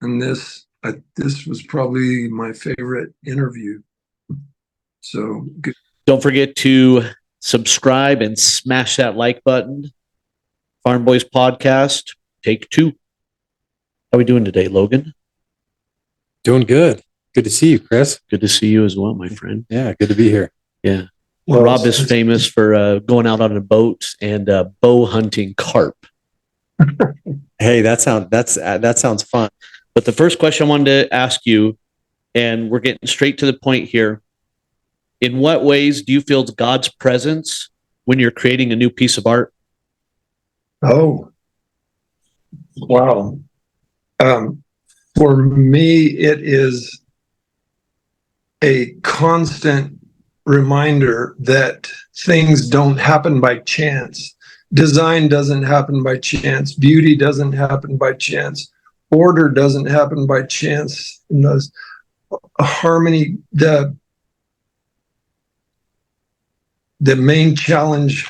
And this was probably my favorite interview. So good. Don't forget to subscribe and smash that like button. Farm Boys Podcast, take 2. How are we doing today, Logan? Doing good. Good to see you, Chris. Good to see you as well, my friend. Yeah, good to be here. Yeah. Well, Rob is famous for going out on a boat and bow hunting carp. Hey, that sounds fun. But the first question I wanted to ask you, and we're getting straight to the point here. In what ways do you feel God's presence when you're creating a new piece of art? Oh, wow. For me, it is a constant reminder that things don't happen by chance. Design doesn't happen by chance. Beauty doesn't happen by chance. Order doesn't happen by chance. And those harmony, the main challenge,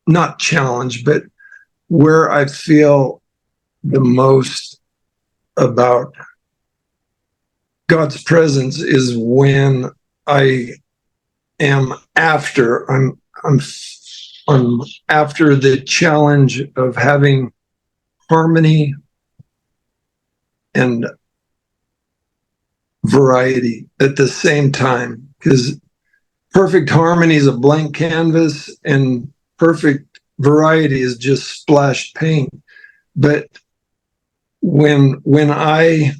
not challenge, but where I feel the most about God's presence is when I am after I'm after the challenge of having harmony and variety at the same time, because perfect harmony is a blank canvas and perfect variety is just splashed paint. But when I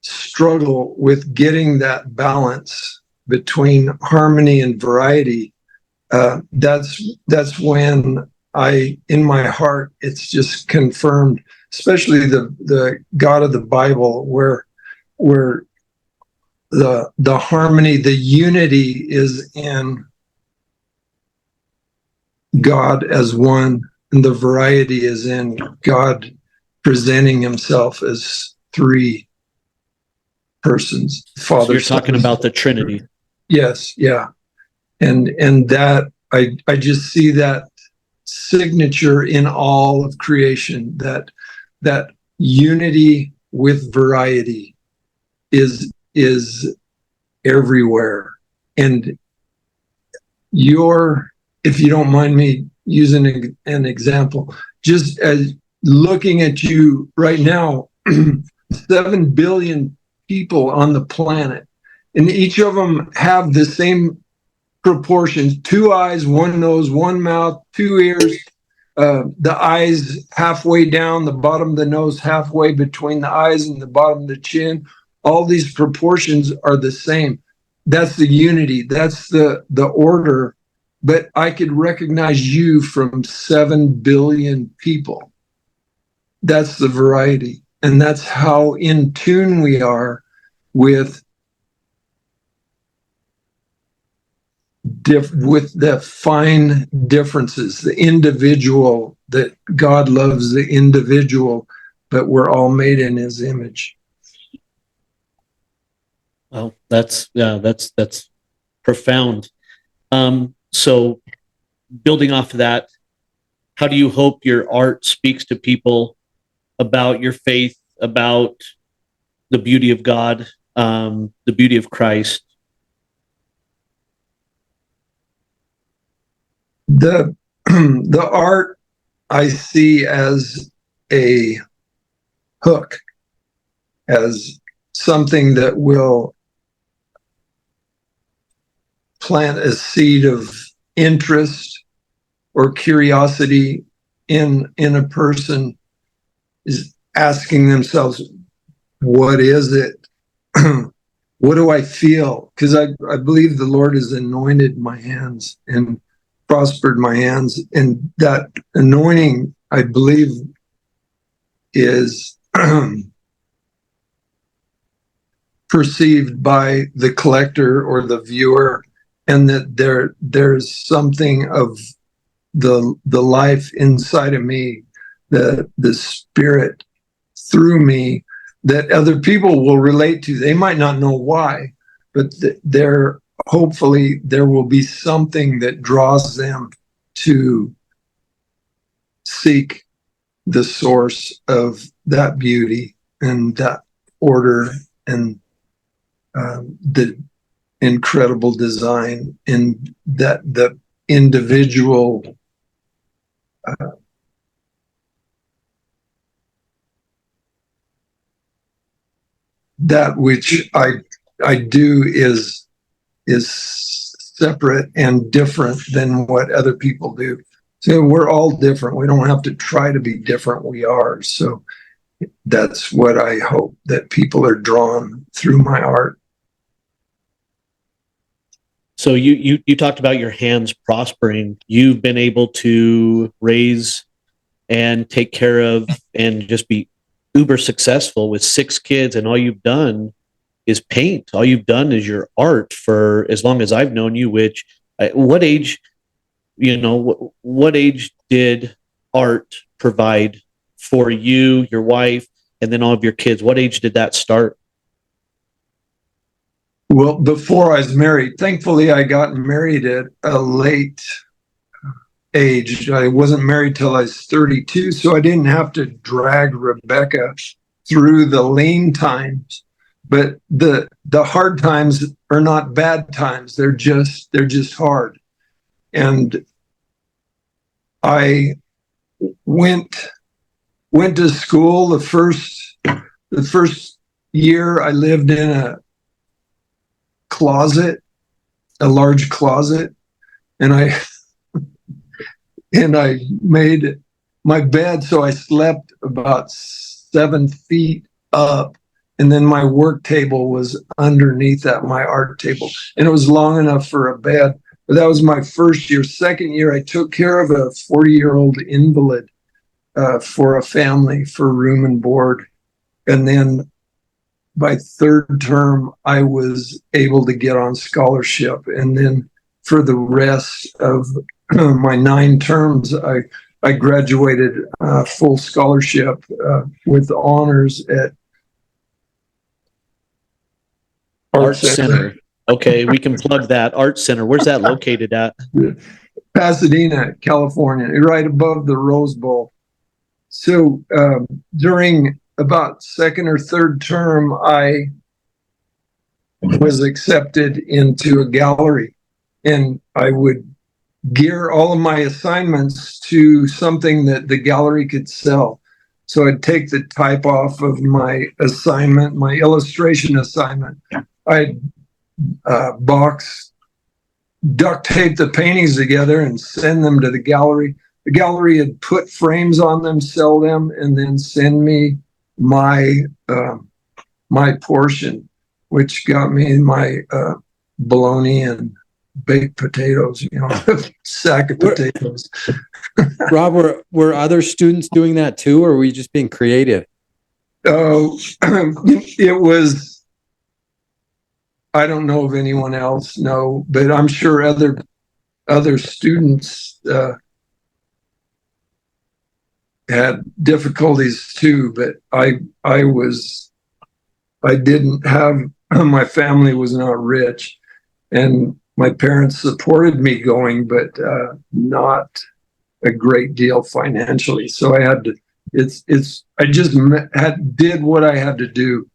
struggle with getting that balance between harmony and variety, that's when in my heart, it's just confirmed, especially the God of the Bible, where the harmony, the unity is in God as one, and the variety is in God presenting himself as 3 persons. Father. So you're talking about the Trinity. Yes, yeah. And that I just see that signature in all of creation, that unity with variety is everywhere. And if you don't mind me using an example, just as looking at you right now, 7 billion people on the planet, and each of them have the same proportions: 2 eyes, 1 nose, 1 mouth, 2 ears, the eyes halfway down, the bottom of the nose halfway between the eyes and the bottom of the chin. All these proportions are the same. That's the unity. That's the order. But I could recognize you from 7 billion people. That's the variety. And that's how in tune we are with the fine differences, the individual, that God loves the individual, but we're all made in his image. Well, that's profound. So building off of that, how do you hope your art speaks to people about your faith, about the beauty of God, the beauty of Christ? The art I see as a hook, as something that will plant a seed of interest or curiosity in a person, is asking themselves, what is it? What do I feel? Because I believe the Lord has anointed my hands and prospered my hands, and that anointing, I believe, is perceived by the collector or the viewer, and that there's something of the life inside of me, the spirit through me, that other people will relate to. They might not know why, but hopefully there will be something that draws them to seek the source of that beauty and that order and the incredible design and that the individual that which I do is separate and different than what other people do. So we're all different. We don't have to try to be different. We are. So that's what I hope, that people are drawn through my art. So you talked about your hands prospering. You've been able to raise and take care of and just be uber successful with 6 kids, and all you've done is paint. All you've done is your art for as long as I've known you. Which, what age, what age did art provide for you, your wife, and then all of your kids? What age did that start? Well, before I was married, thankfully I got married at a late age. I wasn't married till I was 32, so I didn't have to drag Rebecca through the lean times. But the hard times are not bad times. They're just hard. And I went to school. The first year I lived in a closet, a large closet, and I made my bed so I slept about 7 feet up, and then my work table was underneath that, my art table, and it was long enough for a bed. But that was my first year. Second year, I took care of a 40-year-old invalid for a family for room and board, and then by third term, I was able to get on scholarship. And then for the rest of my 9 terms, I graduated full scholarship with honors at Art Center. Okay, we can plug that. Art Center. Where's that located at? Pasadena, California, right above the Rose Bowl. So during about second or third term, I was accepted into a gallery, and I would gear all of my assignments to something that the gallery could sell. So I'd take the type off of my assignment, my illustration assignment. I'd duct tape the paintings together and send them to the gallery. The gallery had put frames on them, sell them, and then send me my portion, which got me my bologna and baked potatoes, sack of potatoes. Rob, were other students doing that too, or were you just being creative? Oh, it was, I don't know of anyone else, no, but I'm sure other students had difficulties too, but I didn't have, my family was not rich, and my parents supported me going, but not a great deal financially. So I had to, I just did what I had to do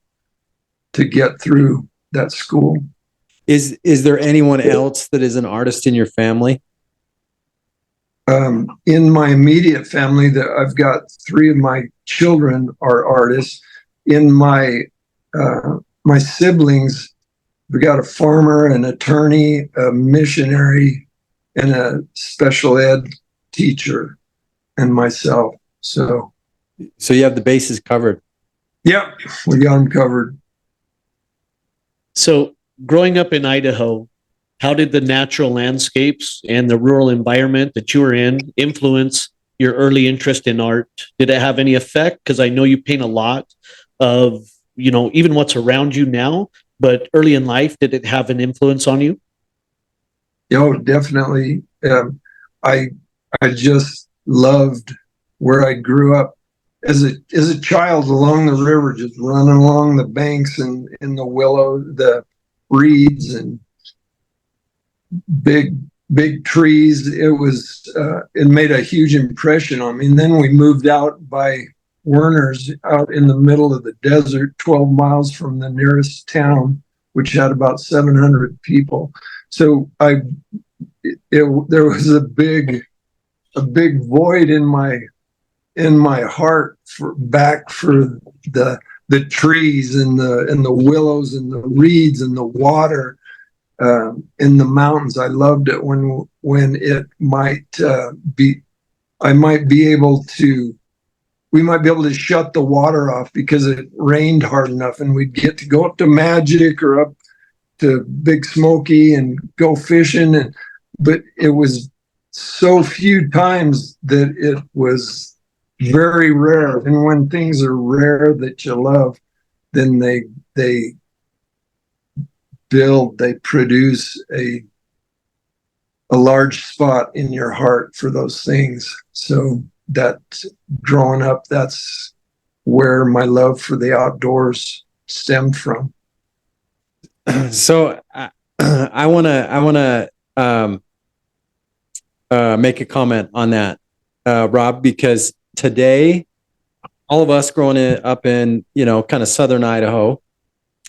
to get through that school. Is there anyone else that is an artist in your family? In my immediate family, that I've got 3 of my children are artists. In my my siblings, we got a farmer, an attorney, a missionary, and a special ed teacher, and myself. So you have the bases covered. Yeah, we got them covered. So growing up in Idaho, how did the natural landscapes and the rural environment that you were in influence your early interest in art? Did it have any effect? Because I know you paint a lot of, even what's around you now, but early in life, did it have an influence on you? Oh, definitely. I just loved where I grew up as a child along the river, just running along the banks and in the willow, the reeds and big trees. It made a huge impression on me. And then we moved out by Werner's out in the middle of the desert, 12 miles from the nearest town, which had about 700 people. So there was a big void in my heart for the trees and the willows and the reeds and the water in the mountains. I loved it when it might be. We might be able to shut the water off because it rained hard enough, and we'd get to go up to Magic or up to Big Smoky and go fishing. But it was so few times that it was very rare. And when things are rare that you love, then they produce a large spot in your heart for those things. So that growing up, that's where my love for the outdoors stemmed from. So I want to make a comment on that, Rob, because today, all of us growing up in, kind of southern Idaho,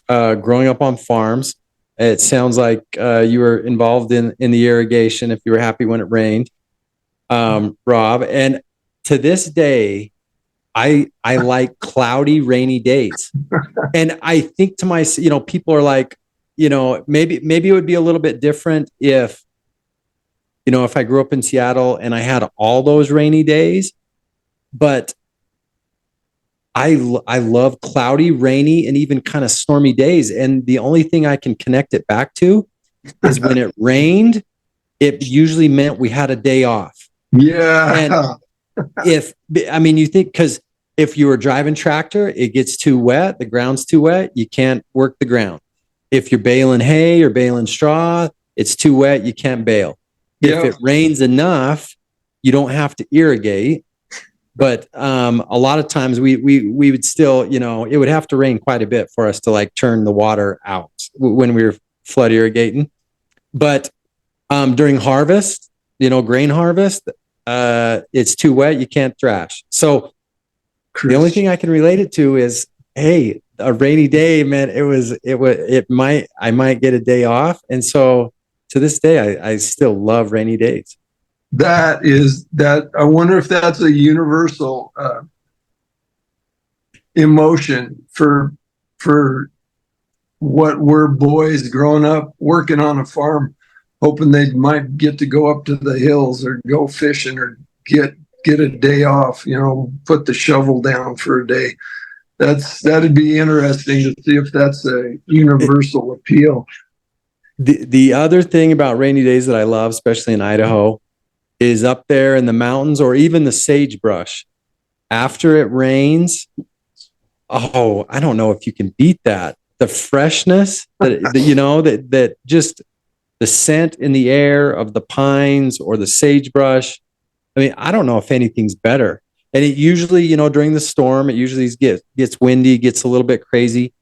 growing up on farms, it sounds like you were involved in the irrigation if you were happy when it rained, Rob. And to this day, I like cloudy, rainy days. And I think to myself, people are like, maybe it would be a little bit different if I grew up in Seattle and I had all those rainy days. But I love cloudy, rainy, and even kind of stormy days. And the only thing I can connect it back to is when it rained, it usually meant we had a day off. Yeah. And you think, because if you were driving tractor, it gets too wet, the ground's too wet, you can't work the ground. If you're baling hay or baling straw, it's too wet, you can't bale. Yeah. If it rains enough, you don't have to irrigate. But a lot of times we would still, it would have to rain quite a bit for us to like turn the water out when we were flood irrigating. But during harvest, grain harvest, it's too wet, you can't thrash. So the only thing I can relate it to is, hey, a rainy day, man, I might get a day off. And so to this day, I still love rainy days. I wonder if that's a universal emotion for what we're boys growing up working on a farm, hoping they might get to go up to the hills or go fishing or get a day off, put the shovel down for a day. That'd be interesting to see if that's a universal appeal. The other thing about rainy days that I love, especially in Idaho, is up there in the mountains or even the sagebrush. After it rains, I don't know if you can beat that. The freshness that just the scent in the air of the pines or the sagebrush. I mean, I don't know if anything's better. And it usually, during the storm, it usually gets windy, gets a little bit crazy.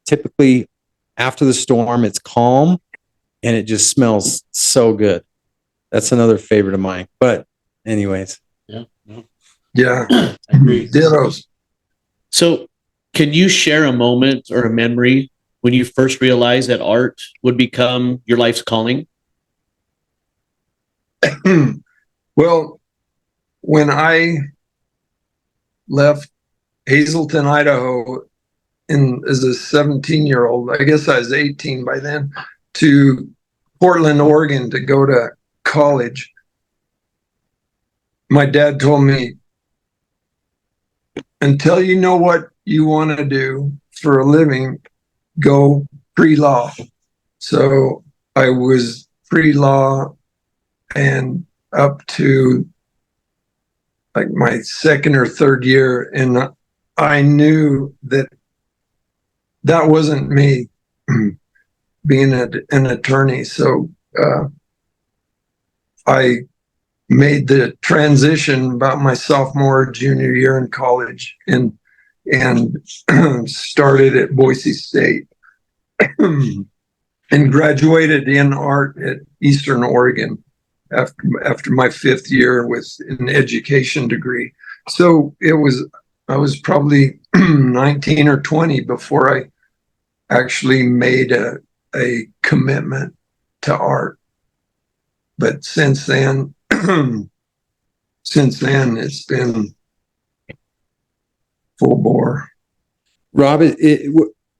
Typically, after the storm, it's calm and it just smells so good. That's another favorite of mine. But anyways. Yeah. Yeah. I agree. Dittos. So can you share a moment or a memory when you first realized that art would become your life's calling? Well, when I left Hazelton, Idaho as a 17-year-old, I guess I was 18 by then, to Portland, Oregon to go to college, my dad told me, until you know what you want to do for a living, go pre-law. So I was pre-law and up to like my second or third year, and I knew that wasn't me being an attorney. So I made the transition about my sophomore, junior year in college, and started at Boise State and graduated in art at Eastern Oregon after my fifth year with an education degree. So it was I was probably 19 or 20 before I actually made a commitment to art. But since then, it's been full bore. Rob,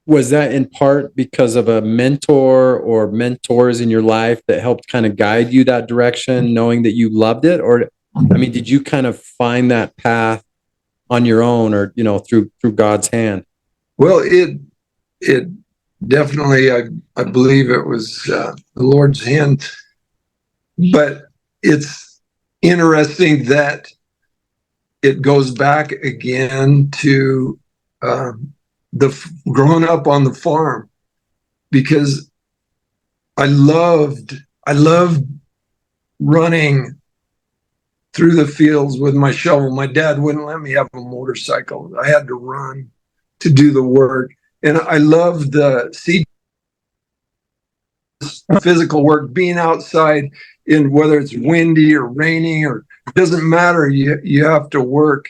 was that in part because of a mentor or mentors in your life that helped kind of guide you that direction, knowing that you loved it? Or, I mean, did you kind of find that path on your own, or, you know, through God's hand? Well, it definitely, I believe it was the Lord's hand, but it's interesting that it goes back again to growing up on the farm, because I loved running through the fields with my shovel. My dad wouldn't let me have a motorcycle. I had to run to do the work. And I loved the physical work, being outside in whether it's windy or raining, or it doesn't matter. You have to work.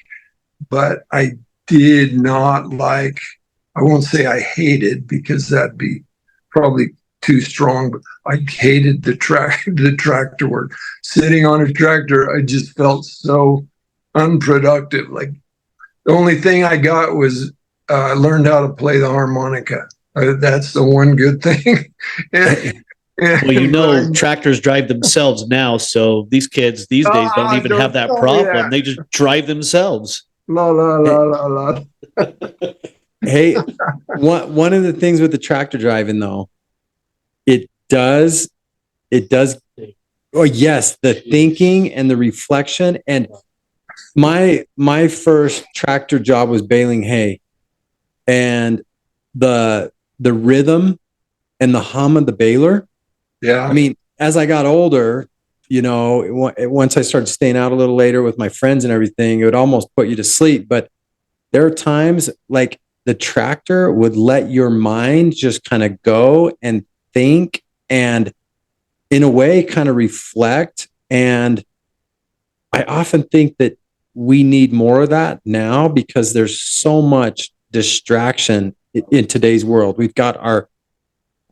But I did not like, I won't say I hated, because that'd be probably too strong, but I hated the tractor work. Sitting on a tractor, I just felt so unproductive. Like the only thing I got was I learned how to play the harmonica. That's the one good thing. Well, you know, tractors drive themselves now, so these kids these days don't even have that problem. They just drive themselves. La la la la la. Hey, one of the things with the tractor driving, though, it does. Oh yes, the thinking and the reflection. And my first tractor job was baling hay, and the rhythm and the hum of the baler. Yeah. I mean, as I got older, you know, once I started staying out a little later with my friends and everything, it would almost put you to sleep. But there are times like the tractor would let your mind just kind of go and think, and in a way kind of reflect. And I often think that we need more of that now, because there's so much distraction in today's world. We've got our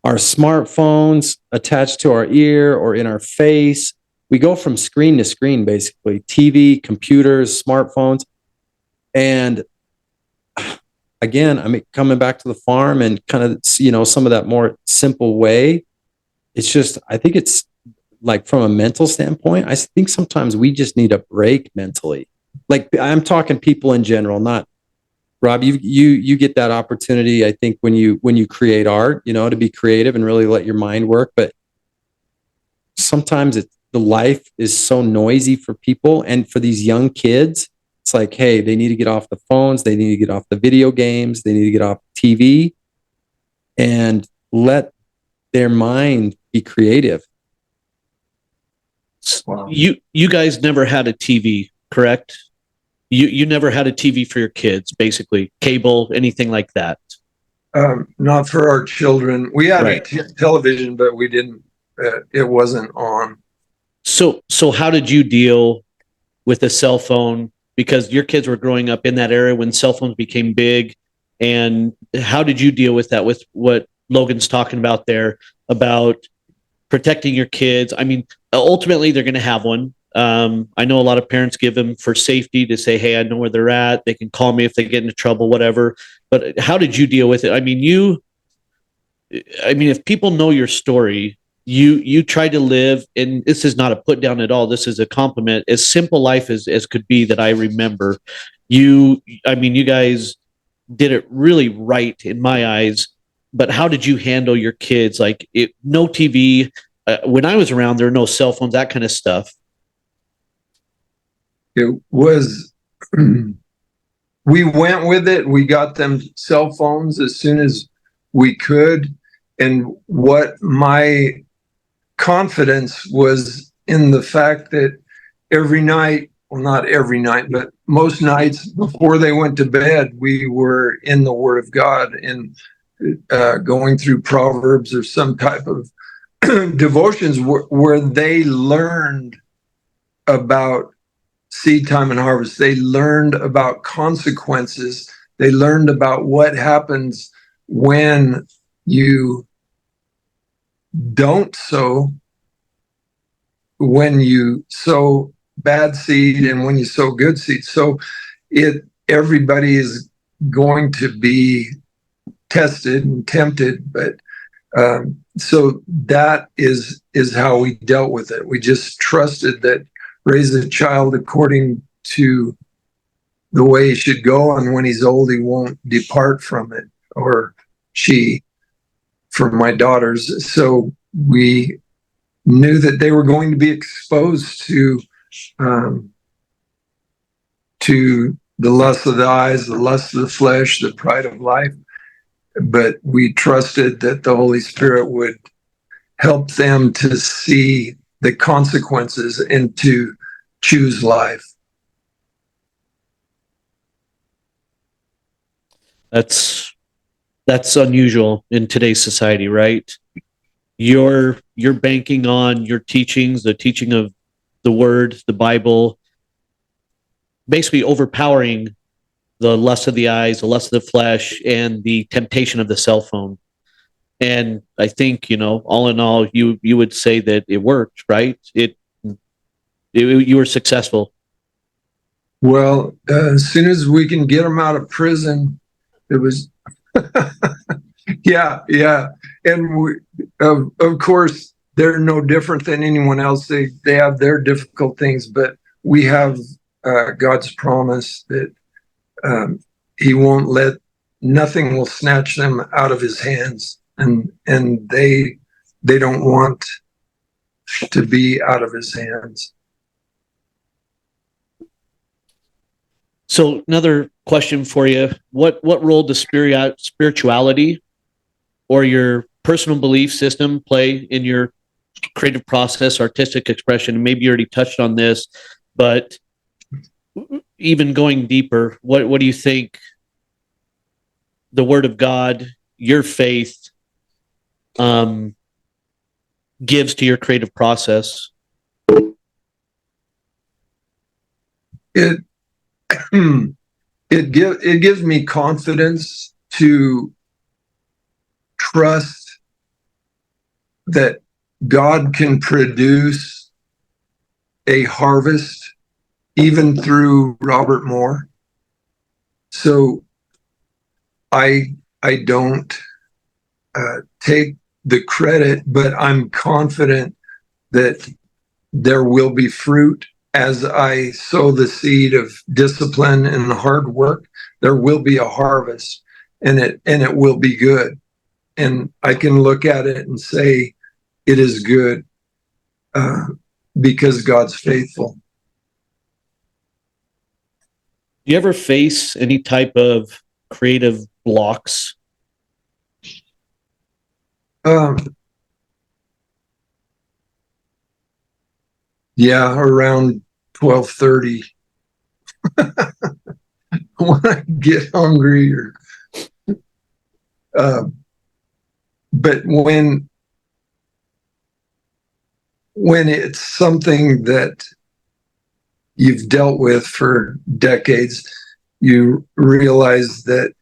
smartphones attached to our ear or in our face. We go from screen to screen, basically, TV, computers, smartphones. And again, I mean, coming back to the farm and kind of, you know, some of that more simple way, it's just, I think it's like from a mental standpoint, I think sometimes we just need a break mentally. Like I'm talking people in general, not Rob, you get that opportunity, I think, when you create art, you know, to be creative and really let your mind work. But sometimes the life is so noisy for people, and for these young kids, it's like, hey, they need to get off the phones, they need to get off the video games, they need to get off TV, and let their mind be creative. Wow. You guys never had a TV, correct? You never had a TV for your kids, basically, cable, anything like that. Not for our children. We had Right. a television, but we didn't. It wasn't on. So how did you deal with a cell phone? Because your kids were growing up in that era when cell phones became big, and how did you deal with that? With what Logan's talking about there about protecting your kids. I mean, ultimately, they're going to have one. I know a lot of parents give them for safety to say, hey, I know where they're at. They can call me if they get into trouble, whatever. But how did you deal with it? I mean, if people know your story, you try to live, and this is not a put down at all. This is a compliment. As simple life as could be that I remember. You guys did it really right in my eyes. But how did you handle your kids? Like no TV. When I was around, there were no cell phones, that kind of stuff. It was, we went with it. We got them cell phones as soon as we could. And what my confidence was in the fact that every night, well, not every night, but most nights before they went to bed, we were in the Word of God and going through Proverbs or some type of devotions where they learned about seed time and harvest. They learned about consequences. They learned about what happens when you don't sow, when you sow bad seed and when you sow good seed. So everybody is going to be tested and tempted, but so that is how we dealt with it. We just trusted that raise a child according to the way he should go, and when he's old, he won't depart from it, or she, for my daughters. So we knew that they were going to be exposed to the lust of the eyes, the lust of the flesh, the pride of life. But we trusted that the Holy Spirit would help them to see the consequences and to choose life. That's unusual in today's society, right? You're banking on your teachings, the teaching of the Word, the Bible, basically overpowering the lust of the eyes, the lust of the flesh, and the temptation of the cell phone. And I think, all in all, you would say that it worked, right? You were successful. Well, as soon as we can get them out of prison, it was, yeah. And we, of course, they're no different than anyone else. They have their difficult things, but we have God's promise that he won't nothing will snatch them out of his hands, and they don't want to be out of his hands. So another question for you: What role does spirituality or your personal belief system play in your creative process, artistic expression? Maybe you already touched on this, but even going deeper, what do you think the Word of God, your faith, gives to your creative process? It gives me confidence to trust that God can produce a harvest even through Robert Moore. So I don't take the credit, but I'm confident that there will be fruit as I sow the seed of discipline and hard work. There will be a harvest, and it will be good. And I can look at it and say it is good because God's faithful. Do you ever face any type of creative blocks? Yeah, around 12:30 when I get hungry, but when it's something that you've dealt with for decades, you realize that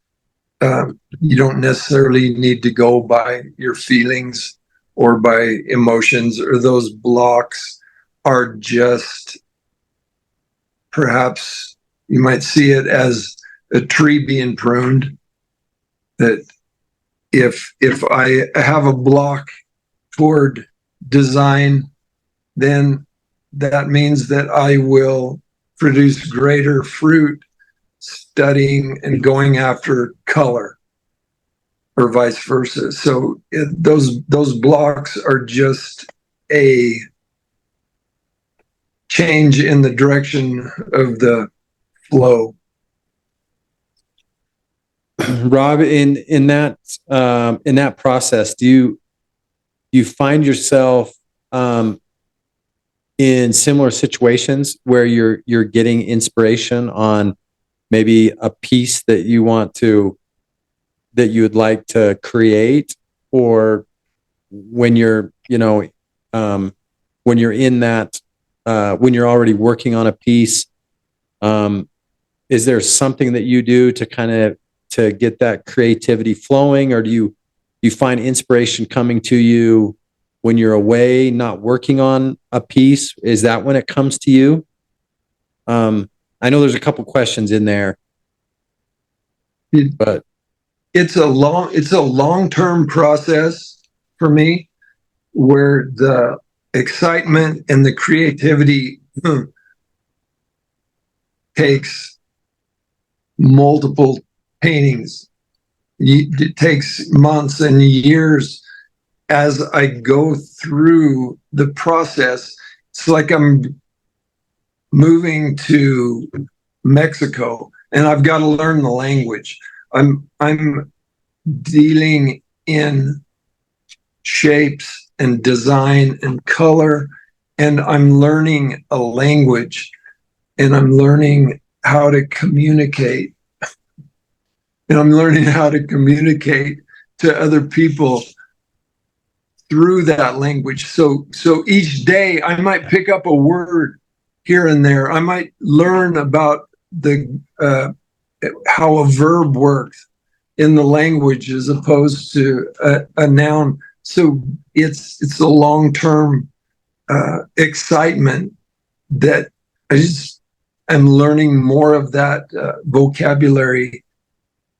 you don't necessarily need to go by your feelings or by emotions, or those blocks are just, perhaps you might see it as a tree being pruned. That if I have a block toward design, then that means that I will produce greater fruit studying and going after color, or vice versa. So those blocks are just a change in the direction of the flow. Rob, in that process, do you find yourself in similar situations where you're getting inspiration on maybe a piece that you would like to create, or when you're when you're in that when you're already working on a piece, Is there something that you do to kind of to get that creativity flowing, or do you find inspiration coming to you when you're away, not working on a piece? Is that when it comes to you? I know there's a couple questions in there, but it's a long-term process for me, where the excitement and the creativity takes multiple paintings. It takes months and years as I go through the process. It's like I'm moving to Mexico and I've got to learn the language. I'm dealing in shapes and design and color, and I'm learning a language, and I'm learning how to communicate. And I'm learning how to communicate to other people through that language. So each day I might pick up a word here and there. I might learn about the how a verb works in the language as opposed to a noun. So it's a long-term excitement that I just am learning more of that vocabulary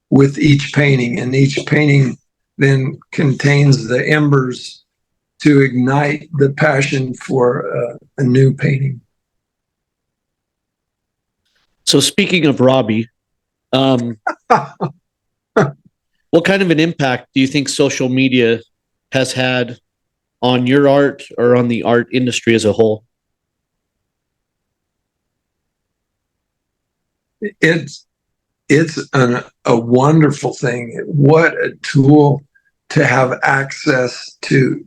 with each painting, and each painting then contains the embers to ignite the passion for a new painting. So speaking of Robbie, what kind of an impact do you think social media has had on your art or on the art industry as a whole? It's a wonderful thing. What a tool to have access to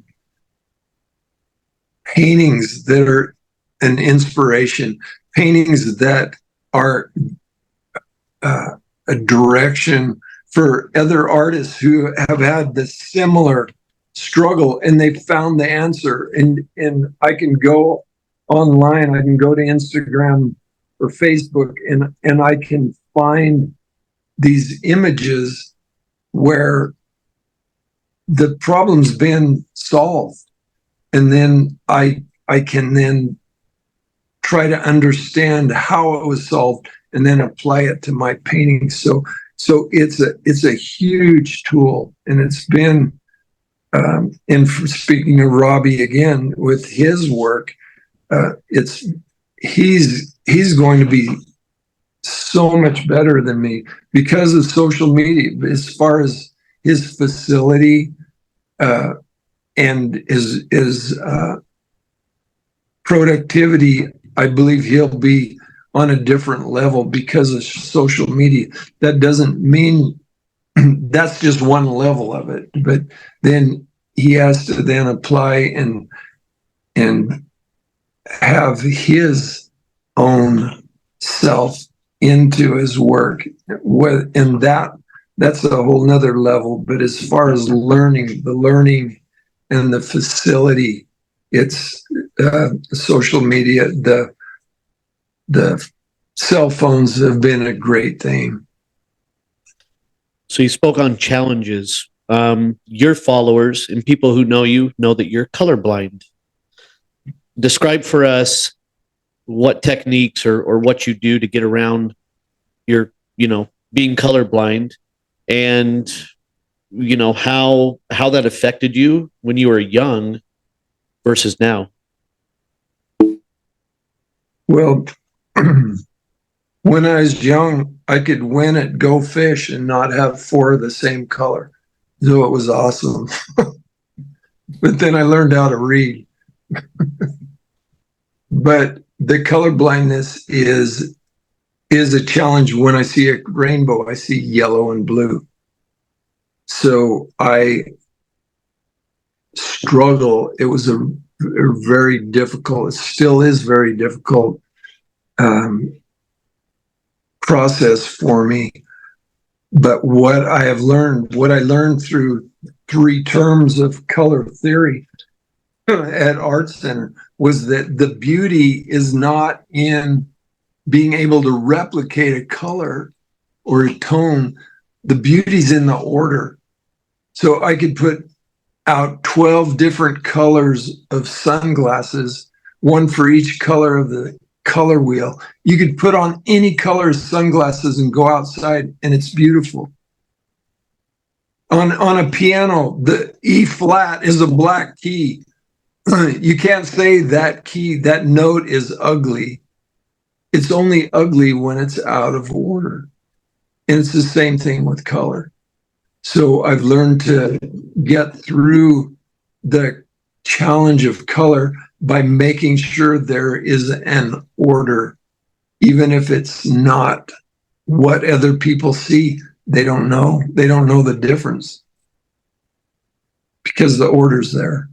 paintings that are an inspiration, paintings that are a direction for other artists who have had the similar struggle, and they found the answer. And I can go online, I can go to Instagram or Facebook, and I can find these images where the problem's been solved, and then I can then try to understand how it was solved and then apply it to my painting. So it's a huge tool, and it's been and speaking of Robbie again with his work, he's going to be so much better than me because of social media, as far as his facility and his productivity. I believe he'll be on a different level because of social media. That doesn't mean that's just one level of it, but then he has to then apply and have his own self into his work, and that's a whole nother level. But as far as learning and the facility, it's social media. The cell phones have been a great thing. So you spoke on challenges. Your followers and people who know you know that you're colorblind. Describe for us what techniques or what you do to get around your, being colorblind, and, how that affected you when you were young versus now. Well, when I was young, I could win at Go Fish and not have 4 of the same color. So it was awesome. But then I learned how to read. But the colorblindness is a challenge. When I see a rainbow, I see yellow and blue. So I struggle. It was a very difficult, it still is very difficult process for me. But what I learned through 3 terms of color theory at Art Center was that the beauty is not in being able to replicate a color or a tone, the beauty's in the order. So I could put out 12 different colors of sunglasses, one for each color of the color wheel. You could put on any color of sunglasses and go outside, and it's beautiful. On a piano, the E flat is a black key. You can't say that key, that note is ugly. It's only ugly when it's out of order. And it's the same thing with color. So I've learned to get through the challenge of color by making sure there is an order, even if it's not what other people see. They don't know. They don't know the difference because the order's there.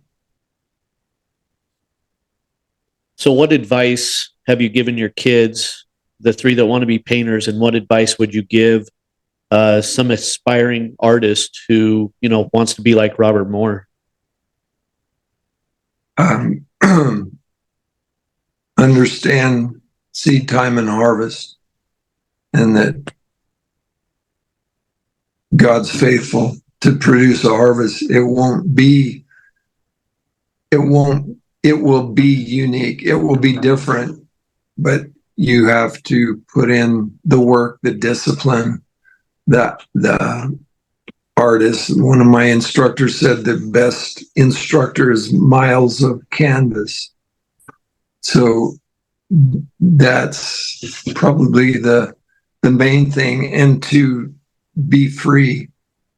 So what advice have you given your kids, the three that want to be painters, and what advice would you give some aspiring artist who, wants to be like Robert Moore? Understand seed time and harvest, and that God's faithful to produce a harvest. It will be unique. It will be different, but you have to put in the work, the discipline, that the artist. One of my instructors said the best instructor is miles of canvas. So that's probably the main thing, and to be free,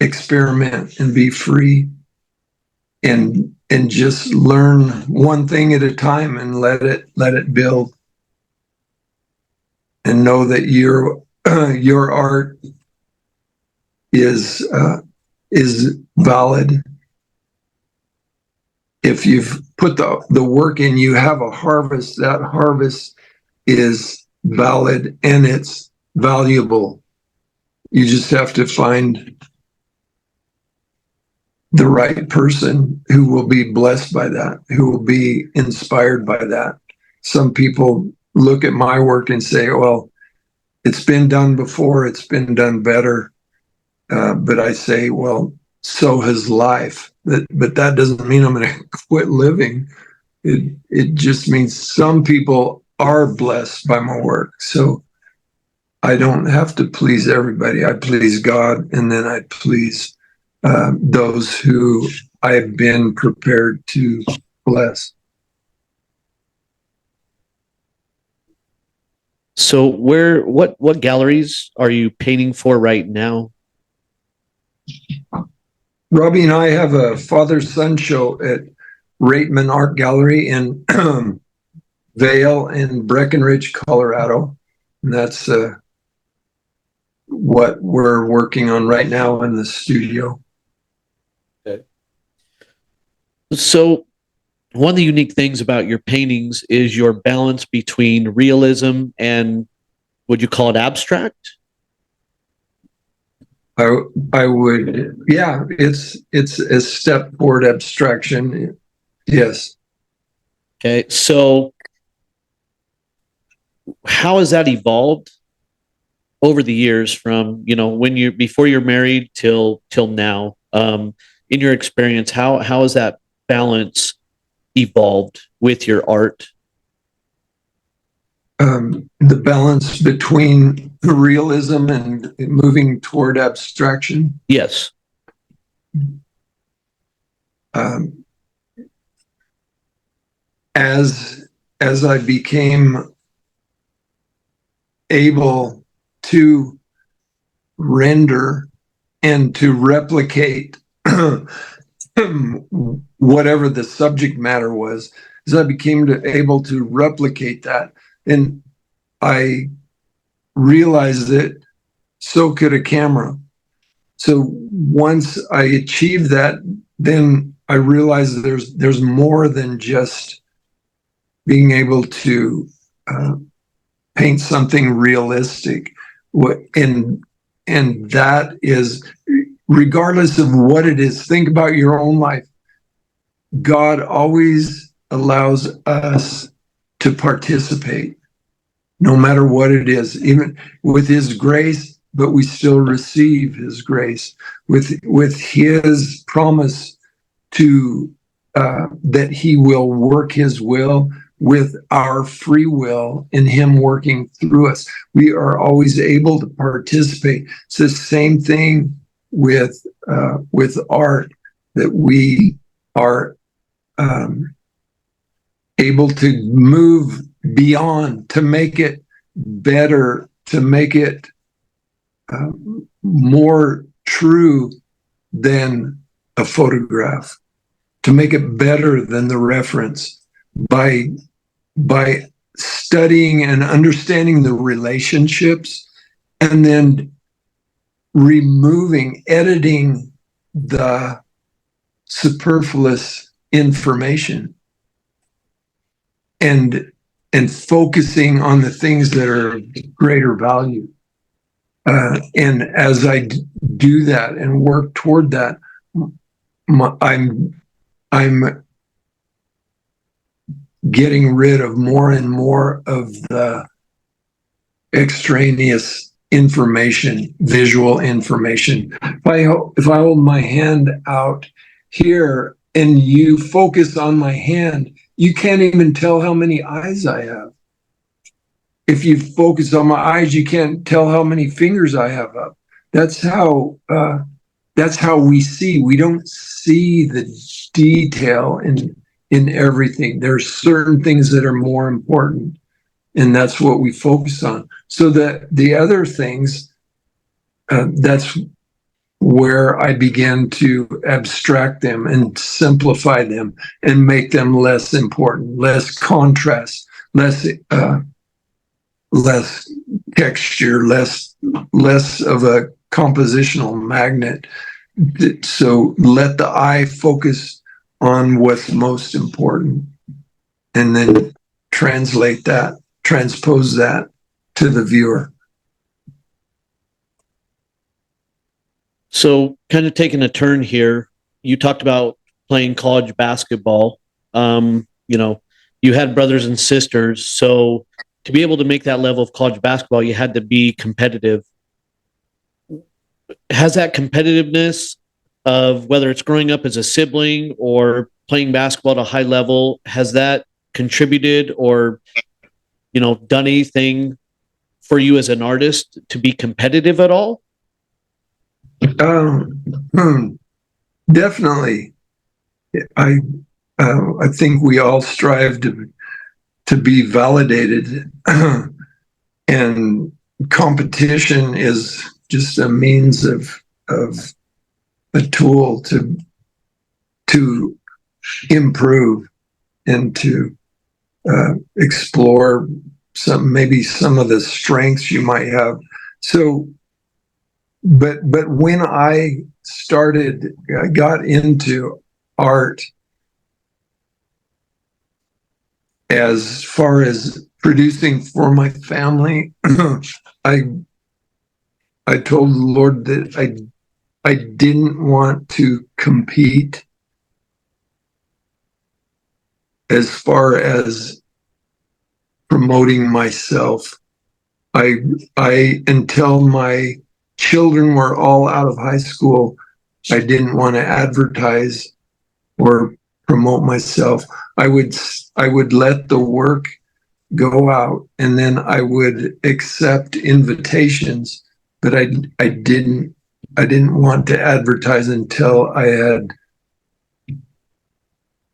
experiment and be free, and just learn one thing at a time and let it build, and know that your art is valid. If you've put the work in, you have a harvest. That harvest is valid and it's valuable. You just have to find the right person who will be blessed by that, who will be inspired by that. Some people look at my work and say, well, it's been done before, it's been done better. But I say, well, so has life. But that doesn't mean I'm going to quit living. It just means some people are blessed by my work. So I don't have to please everybody. I please God, and then I please those who I have been prepared to bless. So what galleries are you painting for right now? Robbie and I have a father-son show at Rateman Art Gallery in Vail and Breckenridge, Colorado. And that's what we're working on right now in the studio. Okay. So one of the unique things about your paintings is your balance between realism and, would you call it abstract? I would, yeah, it's a step toward abstraction. Yes. Okay. So how has that evolved over the years from, before you're married till now? In your experience, how has that balance evolved with your art? The balance between realism and moving toward abstraction. Yes. As I became able to render and to replicate whatever the subject matter was, as I became able to replicate that, and I realized that so could a camera. So once I achieved that, then I realized that there's more than just being able to paint something realistic. And that is, regardless of what it is, think about your own life. God always allows us to participate. no matter what it is, even with his grace, but we still receive his grace with his promise to that he will work his will with our free will in him working through us. We are always able to participate. It's the same thing with art, that we are able to move beyond, to make it better, to make it more true than a photograph, to make it better than the reference by studying and understanding the relationships, and then editing the superfluous information, and focusing on the things that are of greater value. And as I do that and work toward that, I'm getting rid of more and more of the extraneous information, visual information. If I hold my hand out here and you focus on my hand, you can't even tell how many eyes I have. If you focus on my eyes, you can't tell how many fingers I have up. That's how we see. We don't see the detail in everything. There's certain things that are more important, and that's what we focus on. So that the other things, that's where I began to abstract them and simplify them and make them less important, less contrast, less texture, less of a compositional magnet. So let the eye focus on what's most important, and then transpose that to the viewer. So kind of taking a turn here, you talked about playing college basketball. You had brothers and sisters. So to be able to make that level of college basketball, you had to be competitive. Has that competitiveness of whether it's growing up as a sibling or playing basketball at a high level, has that contributed or, done anything for you as an artist to be competitive at all? Definitely. I think we all strive to be validated, and competition is just a means of a tool to improve and to explore maybe some of the strengths you might have. So, but when I got into art, as far as producing for my family, I told the Lord that I didn't want to compete as far as promoting myself. Until my children were all out of high school, I didn't want to advertise or promote myself. I would let the work go out, and then I would accept invitations, but I didn't want to advertise until I had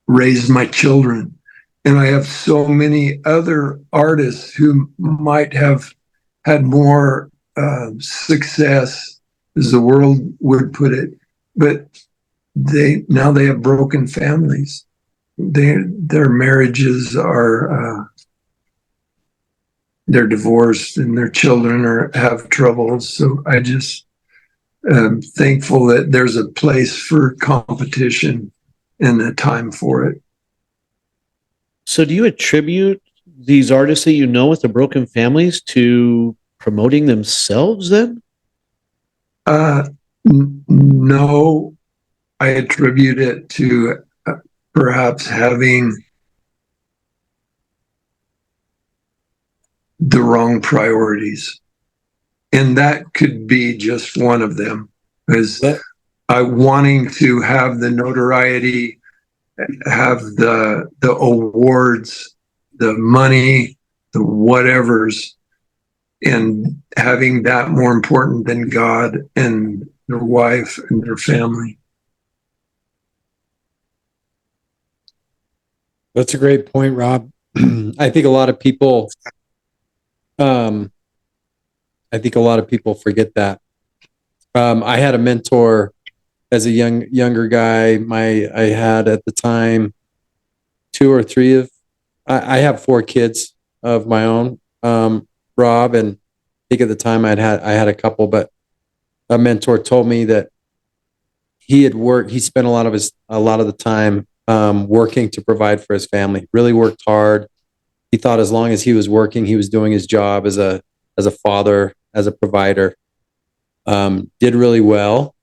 raised my children. And I have so many other artists who might have had more success, as the world would put it, but they have broken families. Their marriages are they're divorced, and their children have troubles. So I just am thankful that there's a place for competition and a time for it. So do you attribute these artists that with the broken families to promoting themselves then? No, I attribute it to perhaps having the wrong priorities. And that could be just one of them, is wanting to have the notoriety, have the awards, the money, the whatevers, and having that more important than God and their wife and their family. That's a great point, Rob. I think a lot of people, forget that. I had a mentor as a younger guy. I had at the time I have 4 kids of my own, Rob, and I think at the time I had a couple, but a mentor told me that he spent a lot of the time working to provide for his family, really worked hard. He thought as long as he was working, he was doing his job as a father, as a provider, did really well.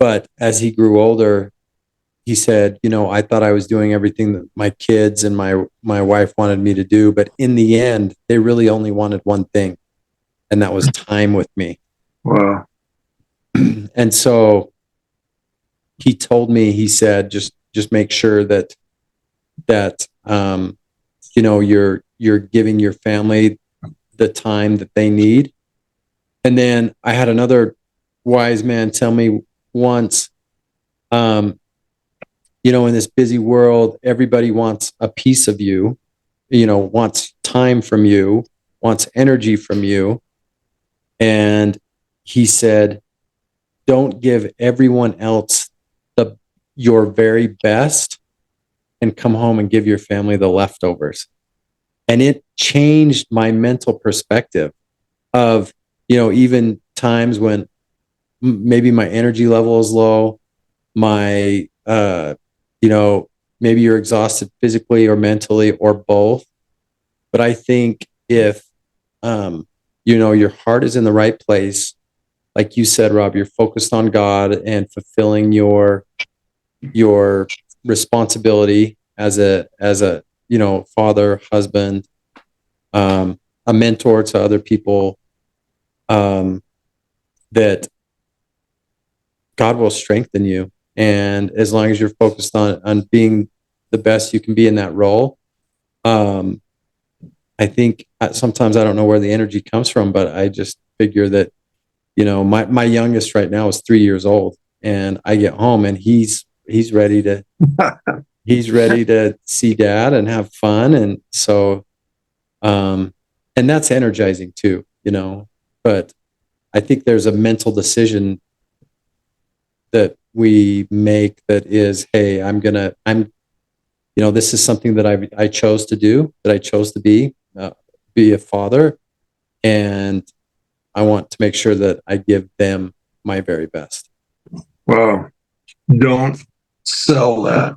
But as he grew older, he said, I thought I was doing everything that my kids and my wife wanted me to do. But in the end, they really only wanted one thing, and that was time with me. Wow. And so he told me, he said, just make sure that you're giving your family the time that they need. And then I had another wise man tell me once, in this busy world, everybody wants a piece of you, wants time from you, wants energy from you. And he said, don't give everyone else your very best and come home and give your family the leftovers. And it changed my mental perspective of, even times when maybe my energy level is low, maybe you're exhausted physically or mentally or both. But I think if, your heart is in the right place, like you said, Rob, you're focused on God and fulfilling your responsibility as a father, husband, a mentor to other people, that God will strengthen you. And as long as you're focused on being the best you can be in that role, I think sometimes I don't know where the energy comes from, but I just figure that, my youngest right now is 3 years old, and I get home and he's ready to see dad and have fun. And so, and that's energizing too, but I think there's a mental decision that we make that is, hey, this is something that I chose to do, that I chose to be a father. And I want to make sure that I give them my very best. Wow. Don't sell that.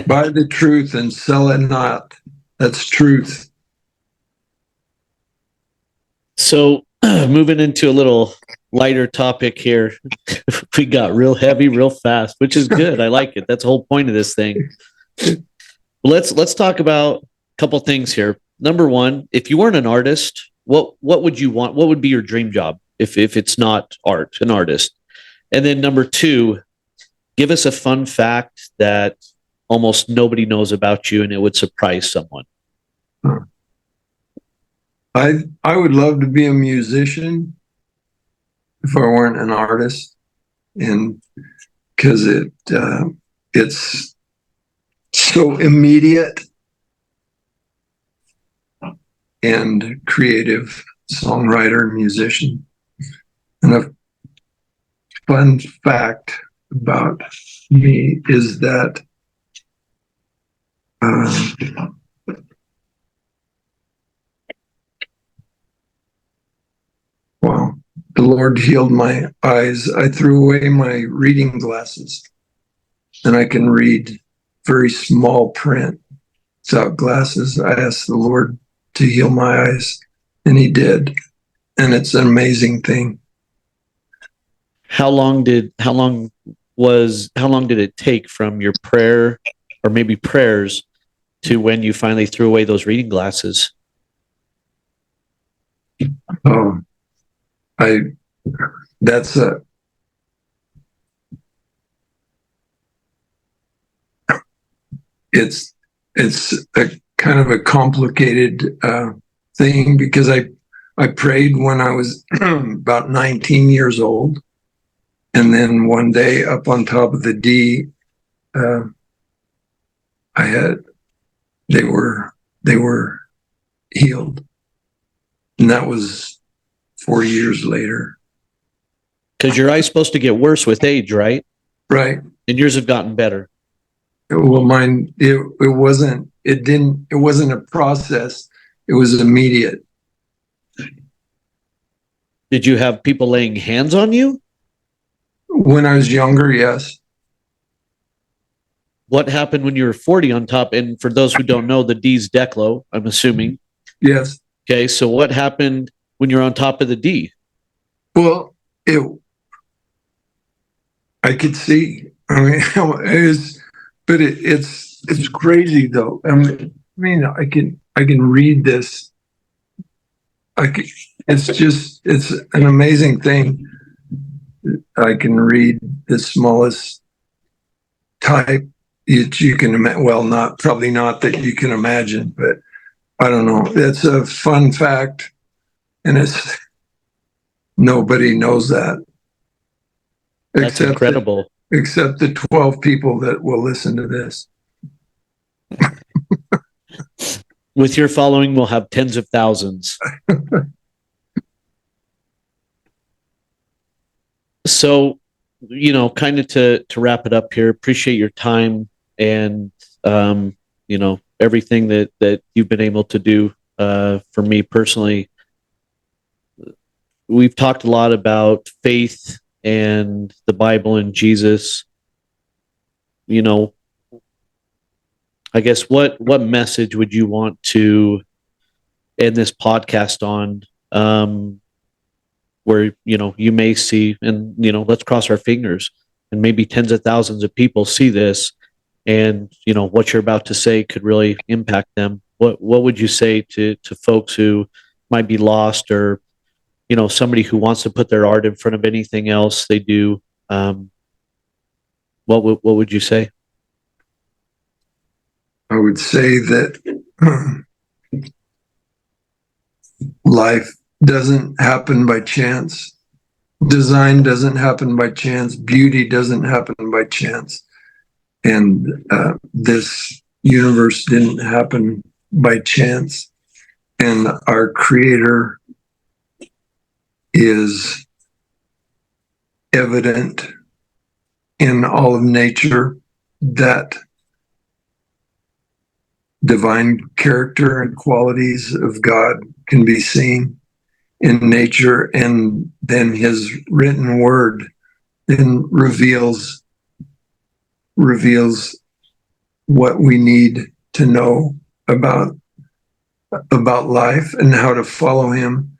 Buy the truth and sell it not. That's truth. So moving into a little lighter topic here, we got real heavy real fast, which is good. I like it. That's the whole point of this thing. Let's talk about a couple things here. Number one, if you weren't an artist, what would you want? What would be your dream job if it's not art, an artist? And then number two, give us a fun fact that almost nobody knows about you and it would surprise someone. I would love to be a musician if I weren't an artist, and because it's so immediate and creative, songwriter, musician. And a fun fact about me is that the Lord healed my eyes. I threw away my reading glasses, and I can read very small print without glasses. I asked the Lord to heal my eyes, and he did. And it's an amazing thing. How long did it take from your prayer or maybe prayers to when you finally threw away those reading glasses? I that's a it's a kind of a complicated thing, because I prayed when I was about 19 years old, and then one day up on top of the D, they were healed, and that was 4 years later. Because your eye's supposed to get worse with age, right? Right. And yours have gotten better. Well, mine, it wasn't a process. It was immediate. Did you have people laying hands on you? When I was younger, yes. What happened when you were 40 on top? And for those who don't know, the D's Declo, I'm assuming. Yes. Okay, so what happened when you're on top of the D? Well, I could see. I mean, it's crazy though. I mean, I can read this. It's an amazing thing. I can read the smallest type that you can imagine. Well, probably not that you can imagine, but I don't know. It's a fun fact, and nobody knows that. That's incredible. Except the 12 people that will listen to this. With your following, we'll have tens of thousands. So, kind of to wrap it up here, appreciate your time and, everything that you've been able to do for me personally. We've talked a lot about faith and the Bible and Jesus. I guess what message would you want to end this podcast on, where you may see, and let's cross our fingers, and maybe tens of thousands of people see this, and what you're about to say could really impact them. What would you say to folks who might be lost, or somebody who wants to put their art in front of anything else they do? What would you say? I would say that life doesn't happen by chance. Design doesn't happen by chance. Beauty doesn't happen by chance. And this universe didn't happen by chance. And our Creator is evident in all of nature. That divine character and qualities of God can be seen in nature, and then His written word then reveals what we need to know about life and how to follow Him.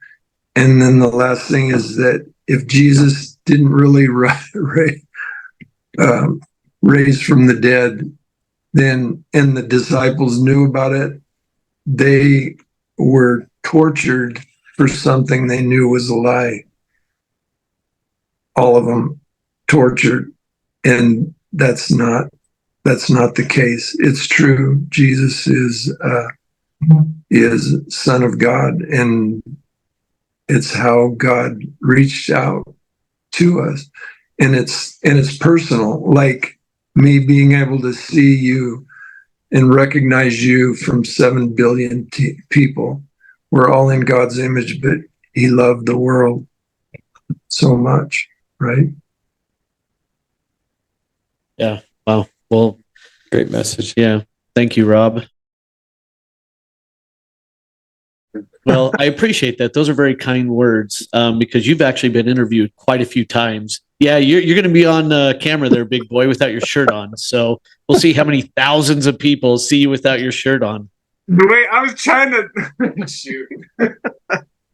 And then the last thing is that if Jesus didn't really raise from the dead, then, and the disciples knew about it, they were tortured for something they knew was a lie. All of them tortured, and that's not the case. It's true. Jesus is Son of God, and it's how God reached out to us, and it's personal. Like me being able to see you and recognize you from 7 billion people. We're all in God's image, but He loved the world so much, right? Yeah. Wow. Well, Great message. yeah. Thank you, Rob. Well, I appreciate that. Those are very kind words, because you've actually been interviewed quite a few times. Yeah, you're going to be on camera there, big boy, without your shirt on. So we'll see how many thousands of people see you without your shirt on. Wait, I was trying to shoot.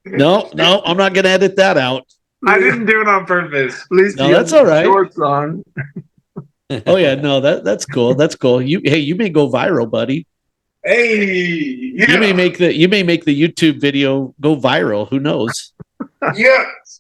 No, I'm not going to edit that out. I didn't do it on purpose. Please, No, that's all right. Shorts on. Oh yeah, no, that's cool. That's cool. You may go viral, buddy. Hey, yeah. You may make the YouTube video go viral. Who knows? Yeah.